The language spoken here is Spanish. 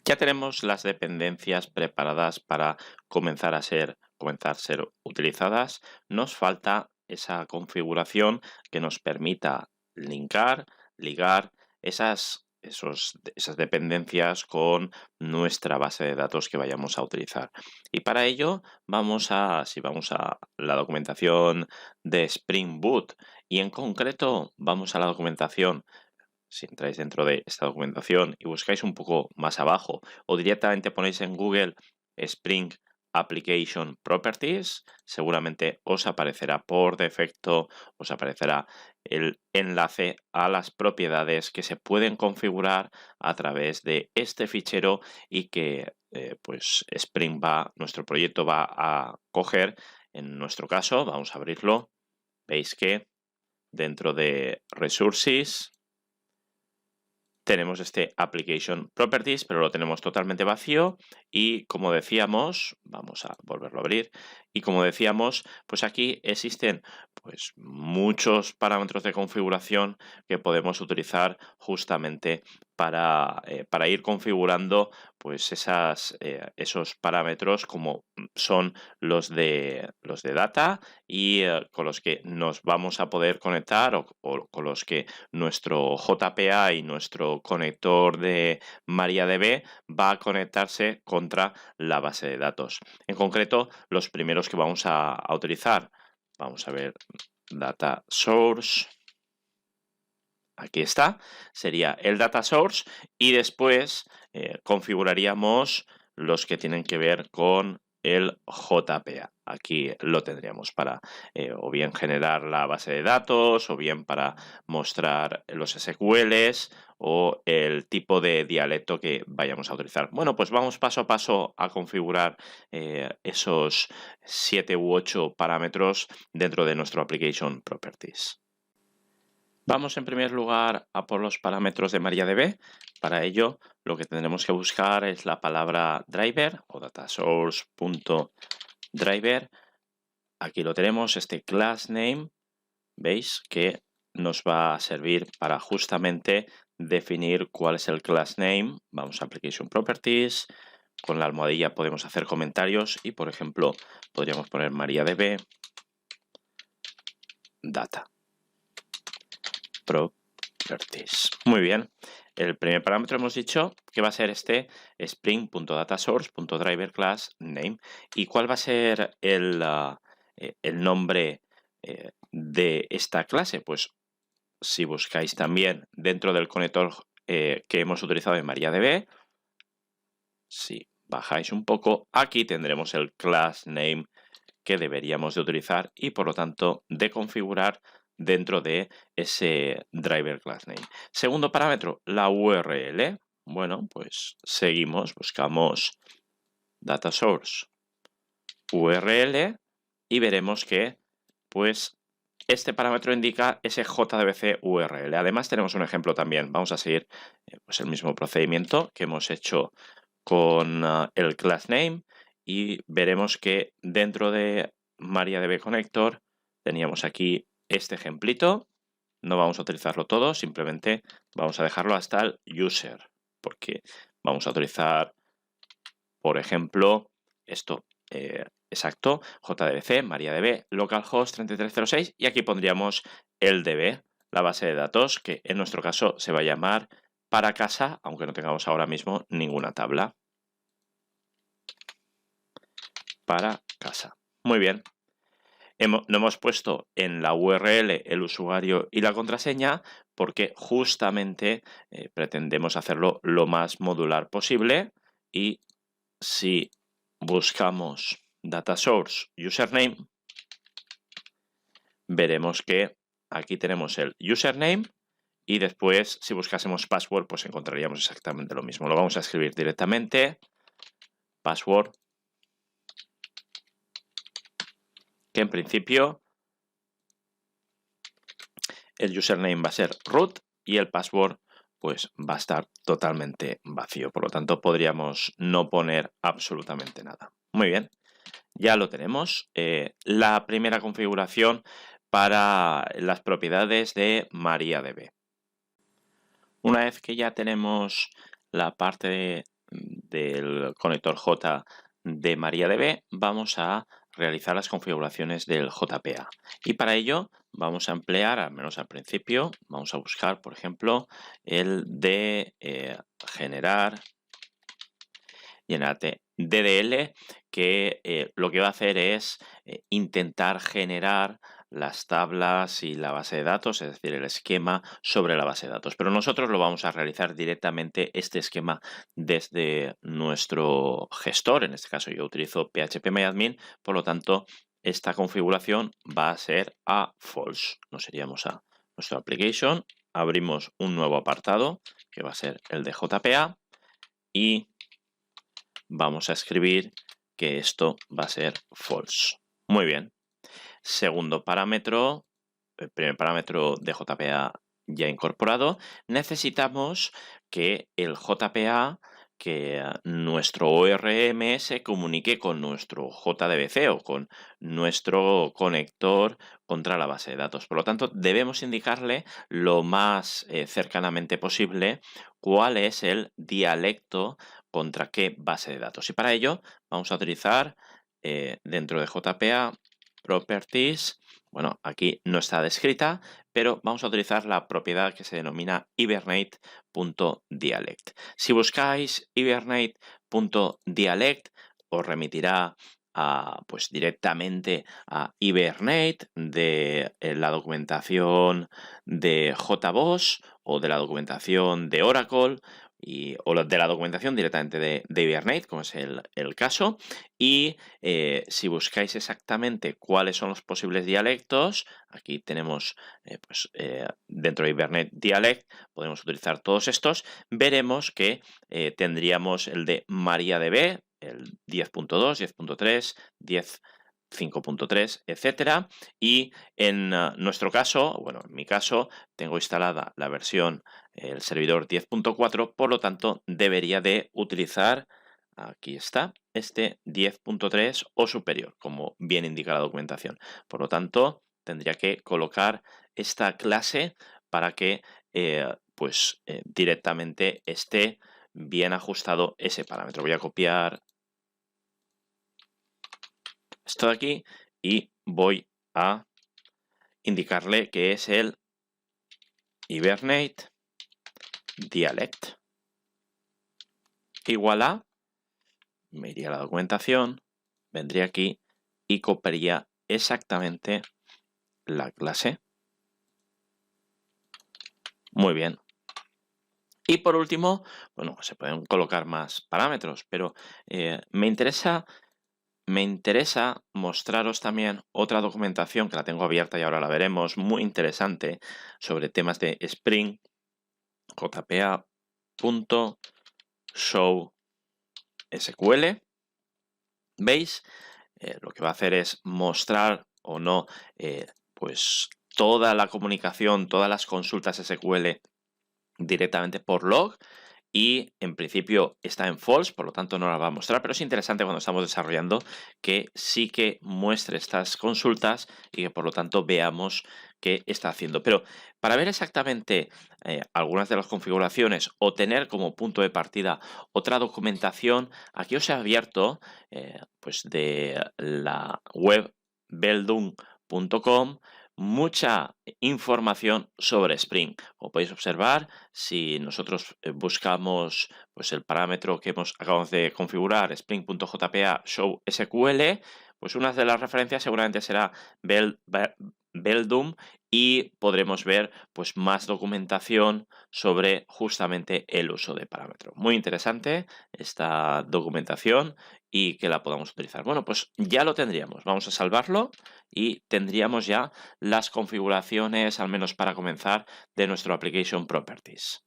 Ya tenemos las dependencias preparadas para comenzar a ser utilizadas. Nos falta esa configuración que nos permita ligar esas dependencias con nuestra base de datos que vayamos a utilizar. Y para ello si vamos a la documentación de Spring Boot y en concreto vamos a la documentación, si entráis dentro de esta documentación y buscáis un poco más abajo o directamente ponéis en Google Spring Application Properties, seguramente os aparecerá por defecto, os aparecerá el enlace a las propiedades que se pueden configurar a través de este fichero y que pues nuestro proyecto va a coger. En nuestro caso, vamos a abrirlo. Veis que dentro de Resources tenemos este Application Properties, pero lo tenemos totalmente vacío y como decíamos, vamos a volverlo a abrir, y como decíamos, pues aquí existen pues muchos parámetros de configuración que podemos utilizar justamente para ir configurando pues esos parámetros como son los de data y con los que nos vamos a poder conectar o con los que nuestro JPA y nuestro conector de MariaDB va a conectarse contra la base de datos. En concreto, los primeros que vamos a utilizar, vamos a ver Data Source. Aquí está, sería el Data Source y después configuraríamos los que tienen que ver con el JPA. Aquí lo tendríamos para o bien generar la base de datos o bien para mostrar los SQLs o el tipo de dialecto que vayamos a utilizar. Bueno, pues vamos paso a paso a configurar esos 7 u 8 parámetros dentro de nuestro Application Properties. Vamos en primer lugar a por los parámetros de MariaDB. Para ello, lo que tendremos que buscar es la palabra driver o datasource.driver. Aquí lo tenemos, este class name. Veis que nos va a servir para justamente definir cuál es el class name. Vamos a Application Properties. Con la almohadilla podemos hacer comentarios y, por ejemplo, podríamos poner MariaDB data. Properties. Muy bien. El primer parámetro hemos dicho que va a ser este spring.datasource.driverClassName. ¿Y cuál va a ser el nombre de esta clase? Pues si buscáis también dentro del conector que hemos utilizado en MariaDB, si bajáis un poco, aquí tendremos el class name que deberíamos de utilizar y por lo tanto de configurar dentro de ese driver class name. Segundo parámetro, la URL. Bueno, pues seguimos, buscamos data source URL y veremos que pues este parámetro indica ese JDBC URL. Además tenemos un ejemplo también. Vamos a seguir pues el mismo procedimiento que hemos hecho con el class name y veremos que dentro de MariaDB Connector teníamos aquí este ejemplito. No vamos a utilizarlo todo, simplemente vamos a dejarlo hasta el user, porque vamos a utilizar, por ejemplo, esto exacto, JDBC, MariaDB, localhost 3306 y aquí pondríamos el DB, la base de datos, que en nuestro caso se va a llamar para casa, aunque no tengamos ahora mismo ninguna tabla. Para casa. Muy bien. No hemos puesto en la URL el usuario y la contraseña porque justamente pretendemos hacerlo lo más modular posible y si buscamos data source username veremos que aquí tenemos el username y después si buscásemos password pues encontraríamos exactamente lo mismo. Lo vamos a escribir directamente, password, que en principio el username va a ser root y el password pues va a estar totalmente vacío. Por lo tanto, podríamos no poner absolutamente nada. Muy bien, ya lo tenemos. La primera configuración para las propiedades de MariaDB. Una vez que ya tenemos la parte del conector J de MariaDB, vamos a realizar las configuraciones del JPA. Y para ello vamos a emplear, al menos al principio, vamos a buscar, por ejemplo, el de generar DDL, que lo que va a hacer es intentar generar las tablas y la base de datos, es decir, el esquema sobre la base de datos. Pero nosotros lo vamos a realizar directamente este esquema desde nuestro gestor. En este caso yo utilizo phpMyAdmin, por lo tanto esta configuración va a ser a false. Nos iríamos a nuestro application, abrimos un nuevo apartado que va a ser el de JPA y vamos a escribir que esto va a ser false. Muy bien. Segundo parámetro, el primer parámetro de JPA ya incorporado, necesitamos que el JPA, que nuestro ORM se comunique con nuestro JDBC o con nuestro conector contra la base de datos. Por lo tanto, debemos indicarle lo más cercanamente posible cuál es el dialecto contra qué base de datos. Y para ello vamos a utilizar dentro de JPA Properties. Bueno, aquí no está descrita, pero vamos a utilizar la propiedad que se denomina hibernate.dialect. Si buscáis hibernate.dialect, os remitirá pues directamente a Hibernate de la documentación de JBoss o de la documentación de Oracle o de la documentación directamente de Hibernate, como es el caso. Y si buscáis exactamente cuáles son los posibles dialectos, aquí tenemos dentro de Hibernate Dialect, podemos utilizar todos estos. Veremos que tendríamos el de MariaDB, el 10.2, 10.3, 10.5.3, etcétera. Y en nuestro caso, bueno, en mi caso, tengo instalada la versión, el servidor 10.4, por lo tanto, debería de utilizar, aquí está, este 10.3 o superior, como bien indica la documentación. Por lo tanto, tendría que colocar esta clase para que directamente esté bien ajustado ese parámetro. Voy a copiar esto de aquí y voy a indicarle que es el Hibernate Dialect. Igual a, me iría a la documentación, vendría aquí y copiaría exactamente la clase. Muy bien. Y por último, bueno, se pueden colocar más parámetros, pero me interesa mostraros también otra documentación que la tengo abierta y ahora la veremos, muy interesante, sobre temas de Spring, jpa.showSQL. ¿Veis? Lo que va a hacer es mostrar o no, pues toda la comunicación, todas las consultas SQL directamente por log. Y en principio está en false, por lo tanto no la va a mostrar, pero es interesante cuando estamos desarrollando que sí que muestre estas consultas y que por lo tanto veamos qué está haciendo. Pero para ver exactamente algunas de las configuraciones o tener como punto de partida otra documentación, aquí os he abierto pues de la web beldum.com mucha información sobre Spring. Como podéis observar, si nosotros buscamos pues el parámetro que acabamos de configurar, spring.jpa show SQL, pues una de las referencias seguramente será Beldum y podremos ver pues más documentación sobre justamente el uso de parámetro. Muy interesante esta documentación y que la podamos utilizar. Bueno, pues ya lo tendríamos. Vamos a salvarlo y tendríamos ya las configuraciones, al menos para comenzar, de nuestro Application Properties.